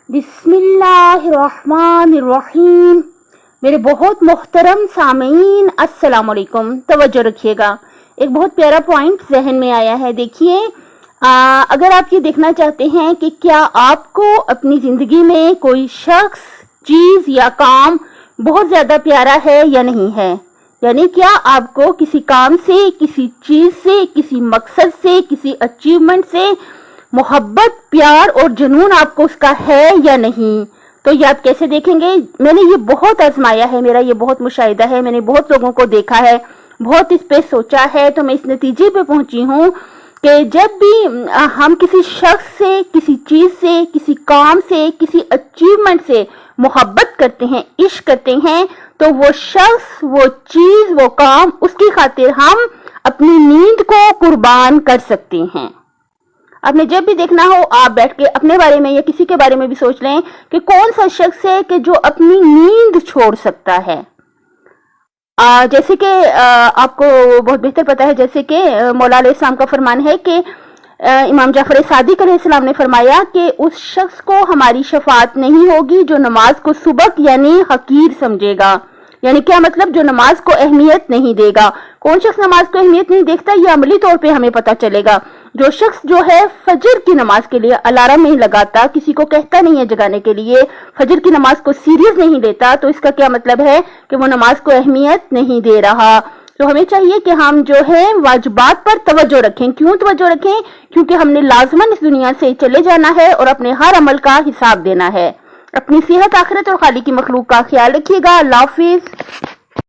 बिस्मिल्लाहिर्रहमानिर्रहीम। मेरे बहुत मोहतरम सामीन, अस्सलाम वालेकुम। तवज्जो रखिएगा, एक बहुत प्यारा पॉइंट जहन में आया है। देखिए, अगर आप ये देखना चाहते हैं कि क्या आपको अपनी जिंदगी में कोई शख्स, चीज या काम बहुत ज्यादा प्यारा है या नहीं है, यानी क्या आपको किसी काम से, किसी चीज से, किसी मकसद से, किसी अचीवमेंट से मोहब्बत, प्यार और जुनून आपको उसका है या नहीं, तो ये आप कैसे देखेंगे? मैंने ये बहुत आजमाया है, मेरा ये बहुत मुशाहिदा है, मैंने बहुत लोगों को देखा है, बहुत इस पे सोचा है, तो मैं इस नतीजे पे पहुंची हूँ कि जब भी हम किसी शख्स से, किसी चीज से, किसी काम से, किसी अचीवमेंट से मोहब्बत करते हैं, इश्क करते हैं, तो वो शख्स, वो चीज, वो काम, उसकी खातिर हम अपनी नींद को कुर्बान कर सकते हैं। आपने जब भी देखना हो, आप बैठ के अपने बारे में या किसी के बारे में भी सोच लें कि कौन सा शख्स है कि जो अपनी नींद छोड़ सकता है। जैसे कि आपको बहुत बेहतर पता है, जैसे कि मौला अलैहिस्सलाम का फरमान है कि इमाम जाफर सादिक अलैहिस्सलाम ने फरमाया कि उस शख्स को हमारी शफाअत नहीं होगी जो नमाज को सुबक यानी हकीर समझेगा। यानी क्या मतलब? जो नमाज को अहमियत नहीं देगा। कौन शख्स नमाज को अहमियत नहीं देखता, ये अमली तौर पे हमें पता चलेगा। जो शख्स जो है फजर की नमाज के लिए अलार्म नहीं लगाता, किसी को कहता नहीं है जगाने के लिए, फजर की नमाज को सीरियस नहीं लेता, तो इसका क्या मतलब है कि वो नमाज को अहमियत नहीं दे रहा। तो हमें चाहिए कि हम जो है वाजिबात पर तवज्जो रखें। क्यों तवज्जो रखें? क्योंकि हमने लाजमन इस दुनिया से चले जाना है और अपने हर अमल का हिसाब देना है। अपनी सेहत, आखिरत और खाली की मखलूक का ख्याल रखिएगा। अल्लाह हाफिज।